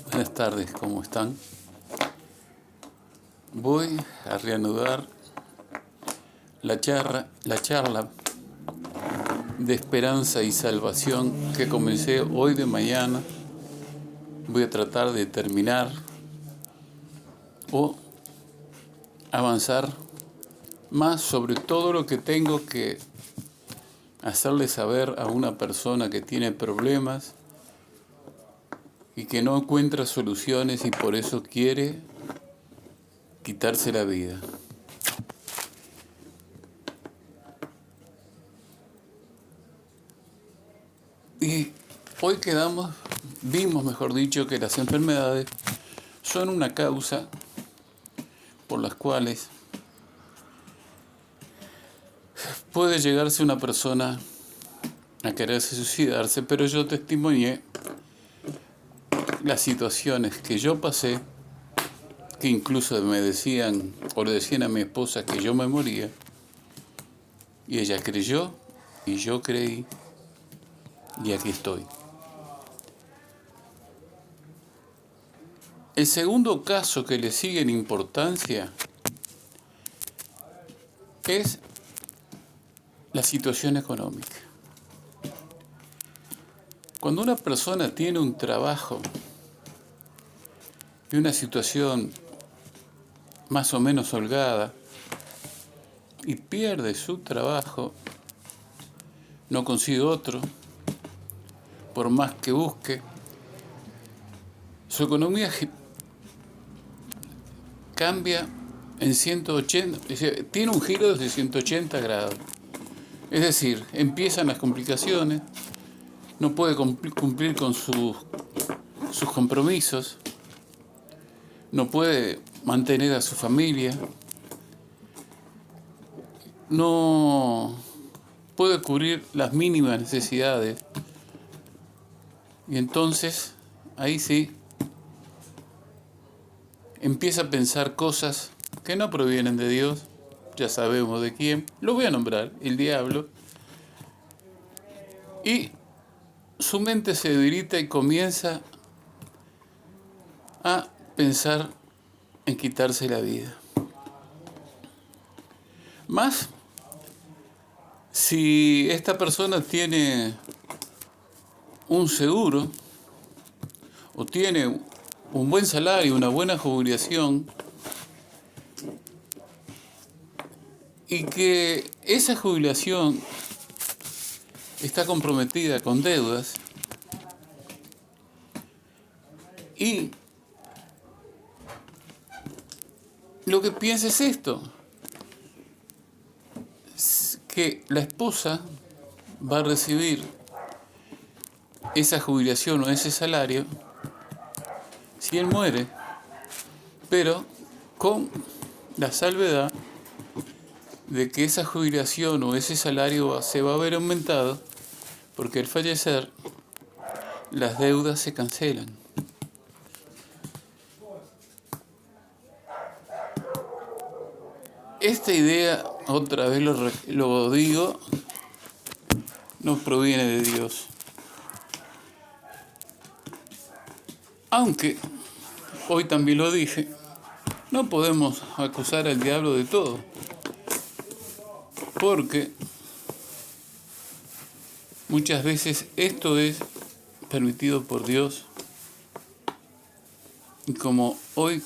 Buenas tardes, ¿cómo están? Voy a reanudar la charla de esperanza y salvación que comencé hoy de mañana. Voy a tratar de terminar o avanzar más sobre todo lo que tengo que hacerle saber a una persona que tiene problemas y que no encuentra soluciones y por eso quiere quitarse la vida. Y hoy vimos mejor dicho, que las enfermedades son una causa por las cuales puede llegarse una persona a quererse suicidarse, pero yo testimonié las situaciones que yo pasé, que incluso me decían o le decían a mi esposa que yo me moría, y ella creyó y yo creí, y aquí estoy. El segundo caso que le sigue en importancia es la situación económica. Cuando una persona tiene un trabajo y una situación más o menos holgada y pierde su trabajo, no consigue otro, por más que busque, su economía cambia en 180, tiene un giro de 180 grados. Es decir, empiezan las complicaciones, no puede cumplir con sus compromisos, no puede mantener a su familia, no puede cubrir las mínimas necesidades. Y entonces, ahí sí, empieza a pensar cosas que no provienen de Dios, ya sabemos de quién, lo voy a nombrar, el diablo, y su mente se debilita y comienza a pensar en quitarse la vida. Más si esta persona tiene un seguro o tiene un buen salario, una buena jubilación, y que esa jubilación está comprometida con deudas, y lo que piensa es esto, que la esposa va a recibir esa jubilación o ese salario si él muere, pero con la salvedad de que esa jubilación o ese salario se va a ver aumentado, porque al fallecer las deudas se cancelan. Esta idea, otra vez lo digo, no proviene de Dios. Aunque, hoy también lo dije, no podemos acusar al diablo de todo, porque muchas veces esto es permitido por Dios. Y como hoy,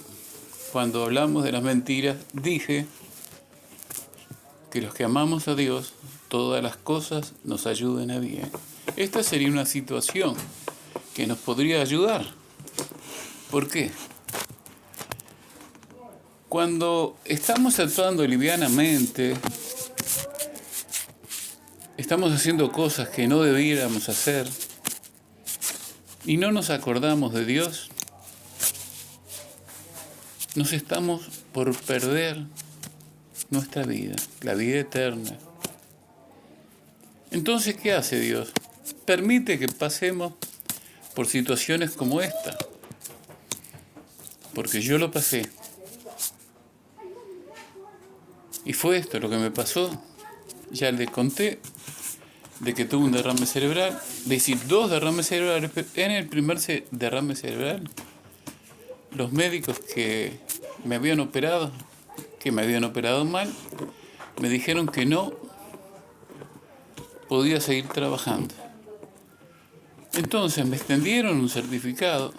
cuando hablamos de las mentiras, dije que los que amamos a Dios, todas las cosas nos ayuden a bien. Esta sería una situación que nos podría ayudar. ¿Por qué? Cuando estamos actuando livianamente, estamos haciendo cosas que no debiéramos hacer y no nos acordamos de Dios, nos estamos por perder nuestra vida, la vida eterna. Entonces, ¿qué hace Dios? Permite que pasemos por situaciones como esta, porque yo lo pasé. Y fue esto lo que me pasó. Ya les conté de que tuve un derrame cerebral, es decir, 2 derrames cerebrales. En el primer derrame cerebral los médicos que me habían operado mal, me dijeron que no podía seguir trabajando. Entonces me extendieron un certificado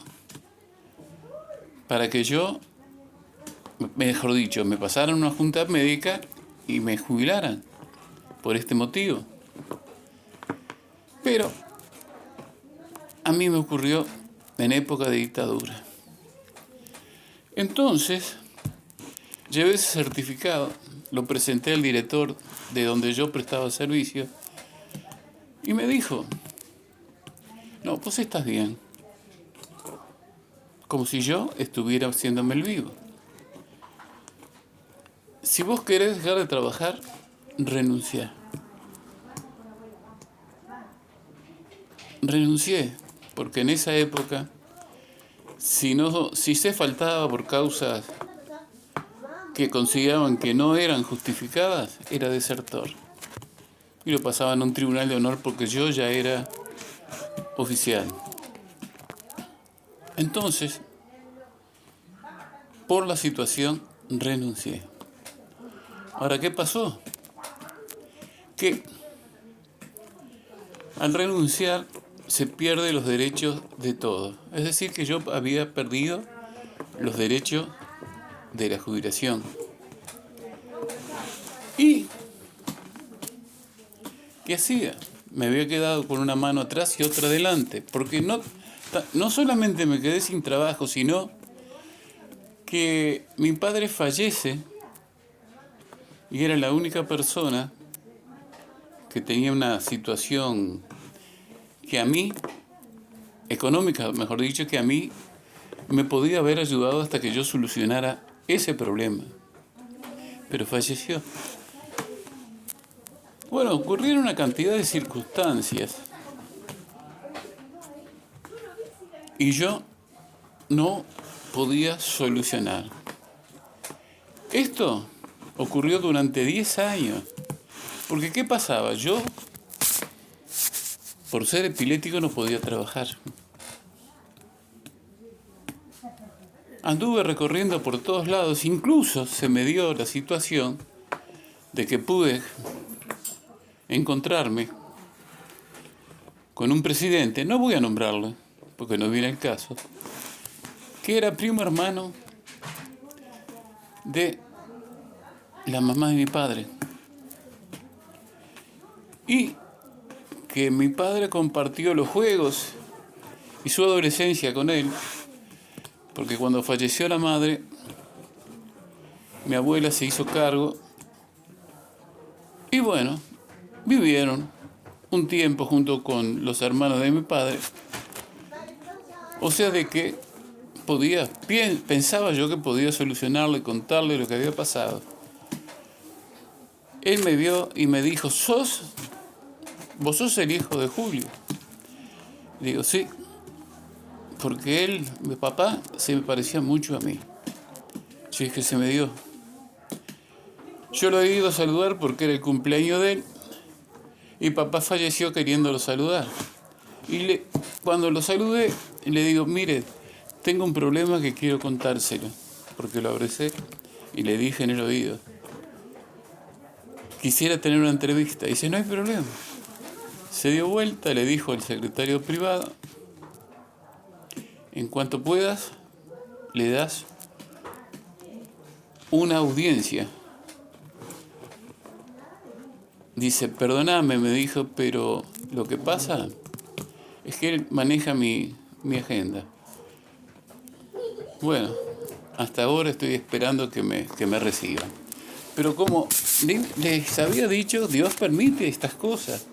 para que yo, mejor dicho, me pasaran una junta médica y me jubilaran por este motivo. Pero a mí me ocurrió en época de dictadura. Entonces, llevé ese certificado, lo presenté al director de donde yo prestaba servicio y me dijo, no, pues estás bien. Como si yo estuviera haciéndome el vivo. Si vos querés dejar de trabajar, renunciá. Renuncié, porque en esa época, si se faltaba por causas que consideraban que no eran justificadas, era desertor. Y lo pasaban a un tribunal de honor porque yo ya era oficial. Entonces, por la situación, renuncié. Ahora, ¿qué pasó? Que al renunciar se pierden los derechos de todos. Es decir, que yo había perdido los derechos de la jubilación. ¿Y qué hacía? Me había quedado con una mano atrás y otra adelante, porque no solamente me quedé sin trabajo, sino que mi padre fallece y era la única persona que tenía una situación que a mí, económica, mejor dicho, que a mí me podía haber ayudado hasta que yo solucionara ese problema. Pero falleció. Bueno, ocurrieron una cantidad de circunstancias y yo no podía solucionar. Esto ocurrió durante 10 años. Porque ¿qué pasaba? Yo, por ser epiléptico, no podía trabajar. Anduve recorriendo por todos lados, incluso se me dio la situación de que pude encontrarme con un presidente, no voy a nombrarlo, porque no viene el caso, que era primo hermano de la mamá de mi padre. Y que mi padre compartió los juegos y su adolescencia con él, porque cuando falleció la madre, mi abuela se hizo cargo y bueno, vivieron un tiempo junto con los hermanos de mi padre. O sea, de que pensaba yo que podía solucionarle, contarle lo que había pasado. Él me vio y me dijo, vos sos el hijo de Julio. Digo, sí, porque mi papá, se me parecía mucho a mí. Yo dije, se me dio. Yo lo he ido a saludar porque era el cumpleaños de él y papá falleció queriéndolo saludar. Y cuando lo saludé, le digo, mire, tengo un problema que quiero contárselo, porque lo abracé y le dije en el oído, quisiera tener una entrevista. Y dice, no hay problema. Se dio vuelta, le dijo al secretario privado, en cuanto puedas, le das una audiencia. Dice, perdóname, me dijo, pero lo que pasa es que él maneja mi agenda. Bueno, hasta ahora estoy esperando que me reciban. Pero como les había dicho, Dios permite estas cosas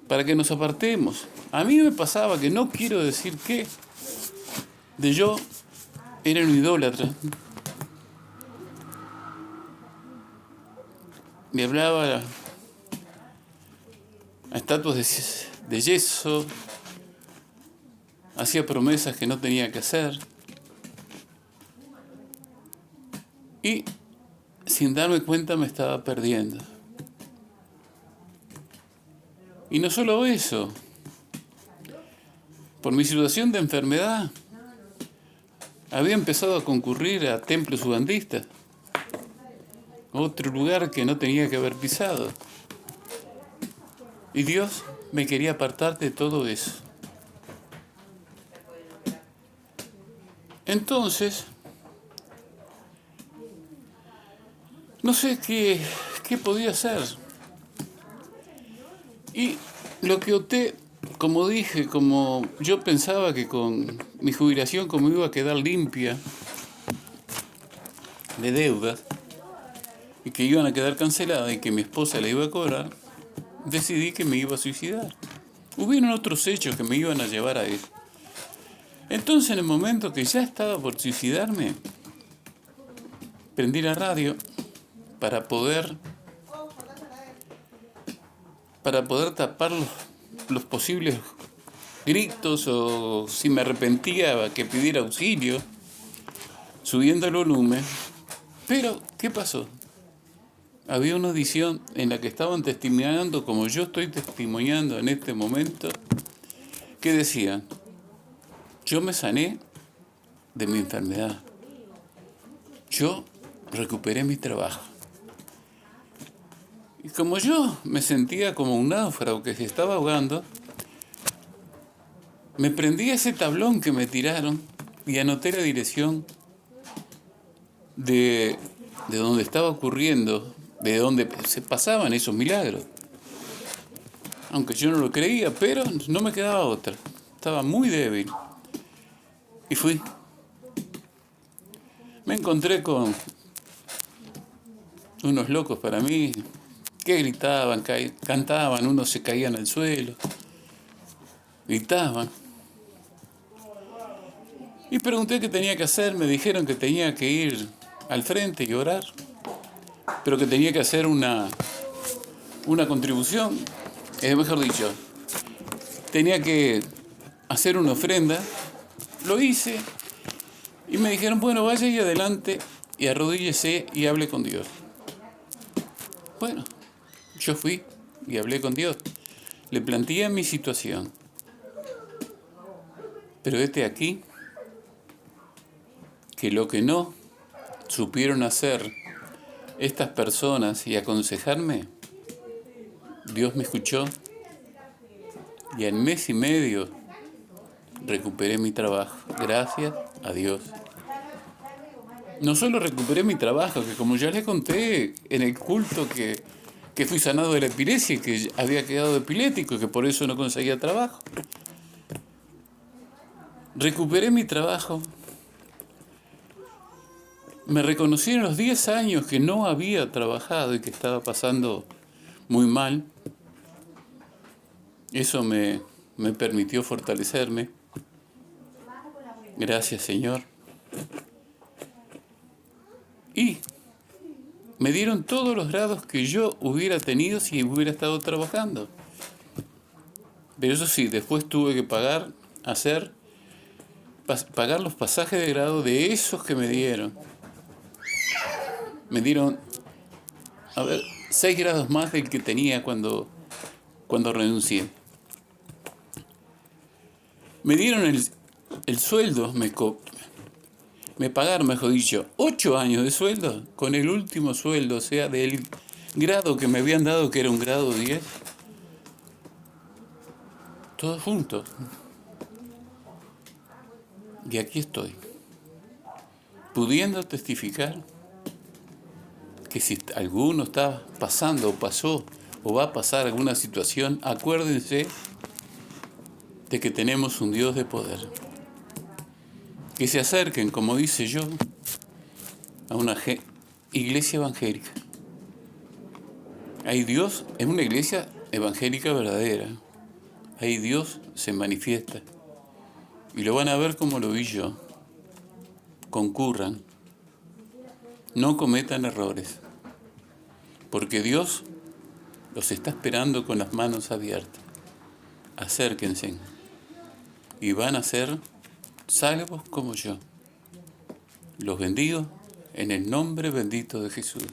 para que nos apartemos. A mí me pasaba, que no quiero decir que yo era un idólatra. Me hablaba a estatuas de yeso, hacía promesas que no tenía que hacer y sin darme cuenta me estaba perdiendo. Y no solo eso, por mi situación de enfermedad, había empezado a concurrir a templos ubandistas, otro lugar que no tenía que haber pisado. Y Dios me quería apartar de todo eso. Entonces, no sé qué podía hacer. Y lo que opté, como dije, como yo pensaba que con mi jubilación, como iba a quedar limpia de deudas, y que iban a quedar canceladas y que mi esposa la iba a cobrar, decidí que me iba a suicidar. Hubieron otros hechos que me iban a llevar a eso. Entonces, en el momento que ya estaba por suicidarme, prendí la radio para poder tapar los posibles gritos, o si me arrepentía que pidiera auxilio, subiendo el volumen. Pero, ¿qué pasó? Había una audición en la que estaban testimoniando, como yo estoy testimoniando en este momento, que decían: yo me sané de mi enfermedad, yo recuperé mi trabajo. Y como yo me sentía como un náufrago que se estaba ahogando, me prendí a ese tablón que me tiraron y anoté la dirección de donde estaba ocurriendo, de donde se pasaban esos milagros. Aunque yo no lo creía, pero no me quedaba otra. Estaba muy débil. Y fui. Me encontré con unos locos para mí, que gritaban, cantaban, unos se caían al suelo, gritaban. Y pregunté qué tenía que hacer, me dijeron que tenía que ir al frente y orar, pero que tenía que hacer una contribución, mejor dicho, tenía que hacer una ofrenda. Lo hice y me dijeron: bueno, vaya ahí adelante y arrodíllese y hable con Dios. Bueno, yo fui y hablé con Dios. Le planteé mi situación. Pero aquí que lo que no supieron hacer estas personas y aconsejarme, Dios me escuchó y en mes y medio recuperé mi trabajo. Gracias a Dios. No solo recuperé mi trabajo, que como ya les conté en el culto que fui sanado de la epilepsia y que había quedado epiléptico y que por eso no conseguía trabajo. Recuperé mi trabajo. Me reconocieron los 10 años que no había trabajado y que estaba pasando muy mal. Eso me permitió fortalecerme. Gracias, Señor. Y me dieron todos los grados que yo hubiera tenido si hubiera estado trabajando. Pero eso sí, después tuve que pagar los pasajes de grado de esos que me dieron. Me dieron, 6 grados más del que tenía cuando renuncié. Me dieron el sueldo, me pagaron, mejor dicho, 8 años de sueldo con el último sueldo, o sea, del grado que me habían dado, que era un grado 10. Todos juntos. Y aquí estoy, pudiendo testificar que si alguno está pasando, o pasó, o va a pasar alguna situación, acuérdense de que tenemos un Dios de poder. Que se acerquen, como dice yo, a una iglesia evangélica. Ahí Dios es una iglesia evangélica verdadera. Ahí Dios se manifiesta. Y lo van a ver como lo vi yo. Concurran. No cometan errores. Porque Dios los está esperando con las manos abiertas. Acérquense. Y van a ser salvos como yo. Los bendigo en el nombre bendito de Jesús.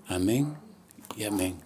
Amén y amén.